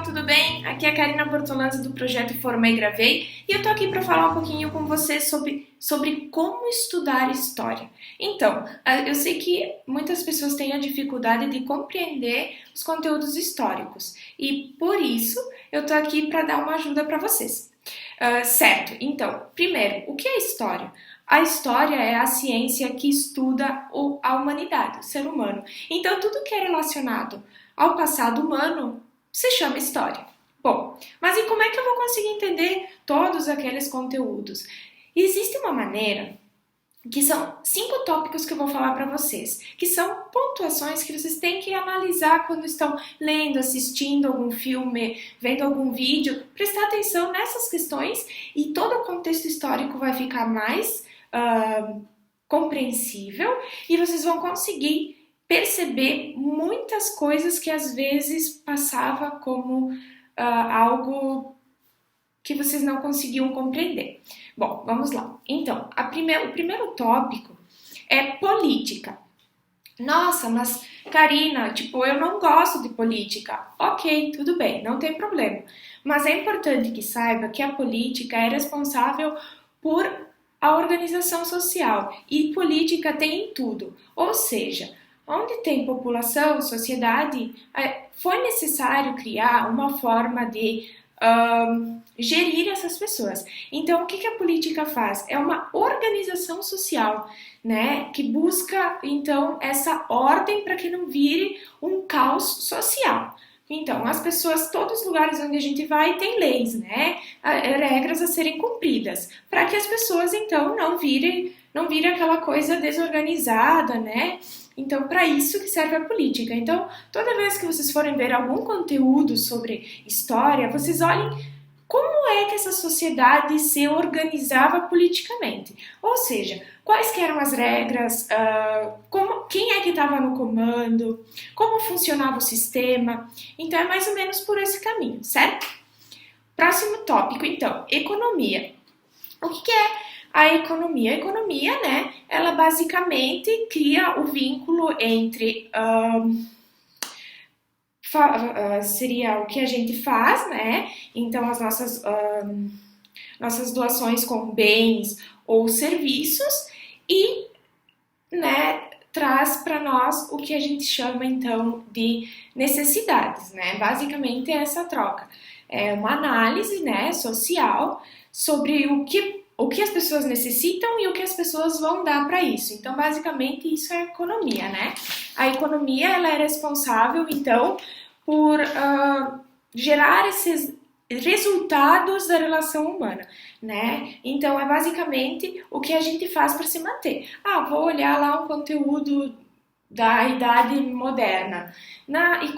tudo bem? Aqui é a Karina Bortolanza do projeto Formei e Gravei e eu tô aqui para falar um pouquinho com você sobre como estudar história. Então, eu sei que muitas pessoas têm a dificuldade de compreender os conteúdos históricos e por isso eu tô aqui para dar uma ajuda para vocês. Certo, então, primeiro, o que é história? A história é a ciência que estuda a humanidade, o ser humano. Então, tudo que é relacionado ao passado humano se chama história. Bom, mas e como é que eu vou conseguir entender todos aqueles conteúdos? Existe uma maneira, que são 5 tópicos que eu vou falar para vocês, que são pontuações que vocês têm que analisar quando estão lendo, assistindo algum filme, vendo algum vídeo, prestar atenção nessas questões e todo o contexto histórico vai ficar mais compreensível e vocês vão conseguir perceber muitas coisas que às vezes passava como algo que vocês não conseguiam compreender. Bom, vamos lá. Então, o primeiro tópico é política. Nossa, mas Karina, eu não gosto de política. Ok, tudo bem, não tem problema. Mas é importante que saiba que a política é responsável por a organização social e política tem em tudo. Ou seja, onde tem população, sociedade, foi necessário criar uma forma de gerir essas pessoas. Então, o que a política faz? É uma organização social, né? Que busca, então, essa ordem para que não vire um caos social. Então, as pessoas, todos os lugares onde a gente vai, tem leis, né? Regras a serem cumpridas, para que as pessoas, então, não virem aquela coisa desorganizada, né? Então, para isso que serve a política. Então, toda vez que vocês forem ver algum conteúdo sobre história, vocês olhem como é que essa sociedade se organizava politicamente. Ou seja, quais que eram as regras, quem é que estava no comando, como funcionava o sistema. Então, é mais ou menos por esse caminho, certo? Próximo tópico, então, economia. O que é a economia? A economia, né, ela basicamente cria o vínculo entre seria o que a gente faz, né? Então as nossas doações com bens ou serviços e, né, traz para nós o que a gente chama então de necessidades, né? Basicamente é essa troca. É uma análise, né, social sobre o que as pessoas necessitam e o que as pessoas vão dar para isso. Então, basicamente, isso é a economia, né? A economia, ela é responsável, então, por gerar esses resultados da relação humana, né? Então, é basicamente o que a gente faz para se manter. Vou olhar lá um conteúdo da idade moderna. E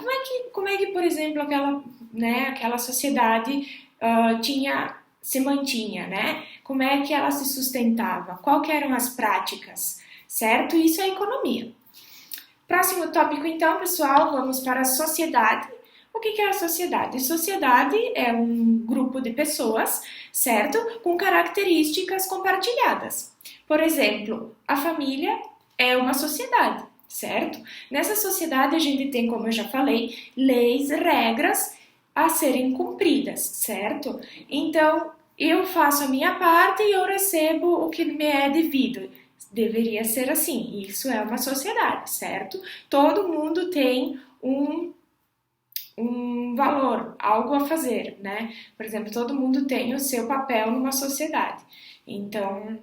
como é que, por exemplo, aquela sociedade se mantinha, né? Como é que ela se sustentava? Qual que eram as práticas, certo? Isso é economia. Próximo tópico, então, pessoal, vamos para a sociedade. O que é a sociedade? Sociedade é um grupo de pessoas, certo? Com características compartilhadas. Por exemplo, a família é uma sociedade, certo? Nessa sociedade a gente tem, como eu já falei, leis, regras a serem cumpridas, certo? Então, eu faço a minha parte e eu recebo o que me é devido. Deveria ser assim. Isso é uma sociedade, certo? Todo mundo tem um valor, algo a fazer, né? Por exemplo, todo mundo tem o seu papel numa sociedade. Então,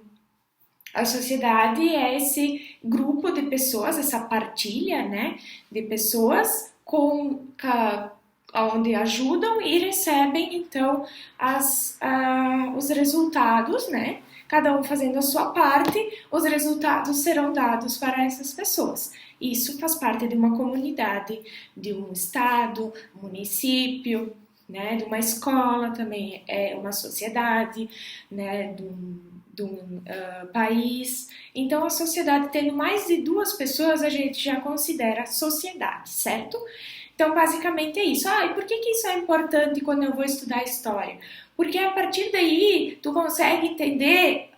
a sociedade é esse grupo de pessoas, essa partilha, né? De pessoas onde ajudam e recebem, então, os resultados, né? Cada um fazendo a sua parte, os resultados serão dados para essas pessoas. Isso faz parte de uma comunidade, de um estado, município, né? De uma escola também é uma sociedade, né? De um país. Então, a sociedade tendo mais de 2 pessoas, a gente já considera sociedade, certo? Então, basicamente é isso. E por que isso é importante quando eu vou estudar história? Porque a partir daí, tu consegue entender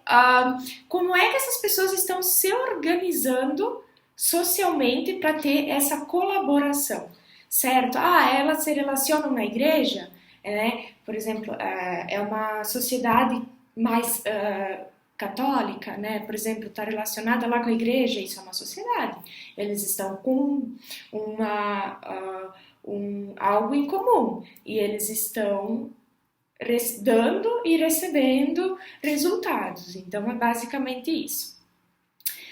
como é que essas pessoas estão se organizando socialmente para ter essa colaboração, certo? Ah, elas se relacionam na igreja, né? Por exemplo, é uma sociedade mais católica, né? Por exemplo, está relacionada lá com a igreja, isso é uma sociedade. Eles estão com algo em comum e eles estão dando e recebendo resultados. Então, é basicamente isso.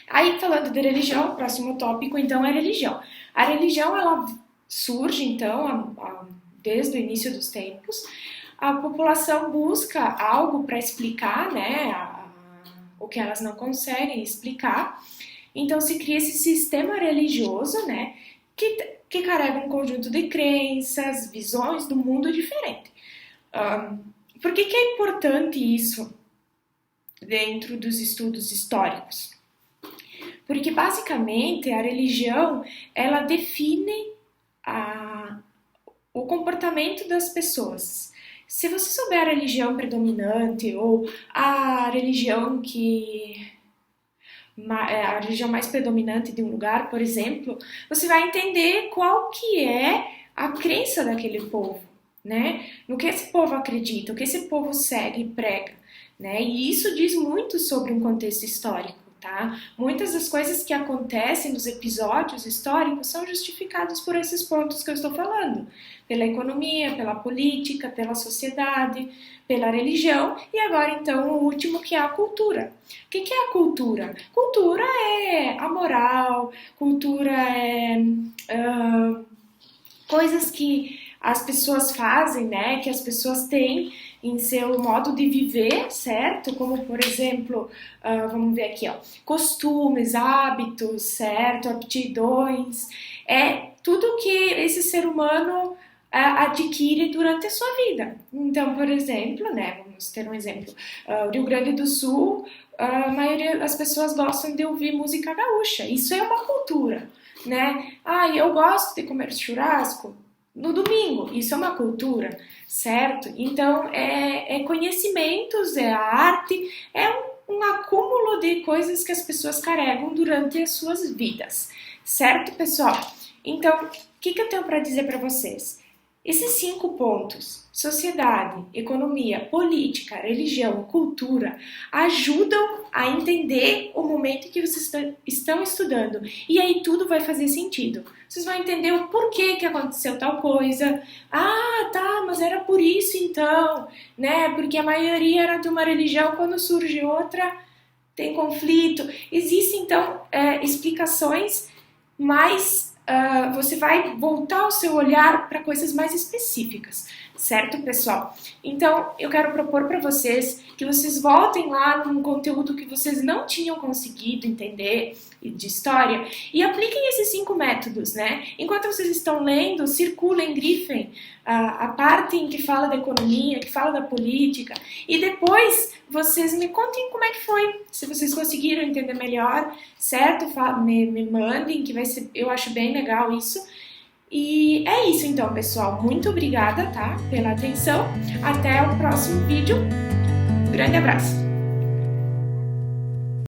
Aí, falando de religião, o próximo tópico, então, é religião. A religião, ela surge, então, desde o início dos tempos. A população busca algo para explicar, né, o que elas não conseguem explicar. Então, se cria esse sistema religioso, né, que carrega um conjunto de crenças, visões do mundo diferente. Por que é importante isso dentro dos estudos históricos? Porque, basicamente, a religião, ela define o comportamento das pessoas. Se você souber a religião predominante ou a religião a religião mais predominante de um lugar, por exemplo, você vai entender qual que é a crença daquele povo, né? No que esse povo acredita, o que esse povo segue e prega, né? E isso diz muito sobre um contexto histórico, tá? Muitas das coisas que acontecem nos episódios históricos são justificadas por esses pontos que eu estou falando, pela economia, pela política, pela sociedade, pela religião e agora então o último, que é a cultura. O que é a cultura? Cultura é a moral, cultura é coisas que as pessoas fazem, né, que as pessoas têm em seu modo de viver, certo? Como, por exemplo, vamos ver aqui, ó, costumes, hábitos, certo? Aptidões, é tudo que esse ser humano adquire durante a sua vida. Então, por exemplo, né, vamos ter um exemplo, o Rio Grande do Sul, a maioria das pessoas gostam de ouvir música gaúcha, isso é uma cultura, né? Ah, eu gosto de comer churrasco no domingo, isso é uma cultura, certo? Então, é conhecimentos, é arte, é um acúmulo de coisas que as pessoas carregam durante as suas vidas, certo, pessoal? Então, o que eu tenho para dizer para vocês? Esses 5 pontos, sociedade, economia, política, religião, cultura, ajudam a entender o momento que vocês estão estudando. E aí tudo vai fazer sentido. Vocês vão entender o porquê que aconteceu tal coisa. Ah, tá, mas era por isso então, né? Porque a maioria era de uma religião, quando surge outra, tem conflito. Existem, então, explicações mais... você vai voltar o seu olhar para coisas mais específicas, certo, pessoal? Então, eu quero propor para vocês que vocês voltem lá num conteúdo que vocês não tinham conseguido entender de história e apliquem esses 5 métodos, né? Enquanto vocês estão lendo, circulem, grifem a parte em que fala da economia, que fala da política, e depois vocês me contem como é que foi, se vocês conseguiram entender melhor, certo? Me mandem, que vai ser, eu acho bem legal isso. E é isso então, pessoal. Muito obrigada, tá? Pela atenção. Até o próximo vídeo. Grande abraço!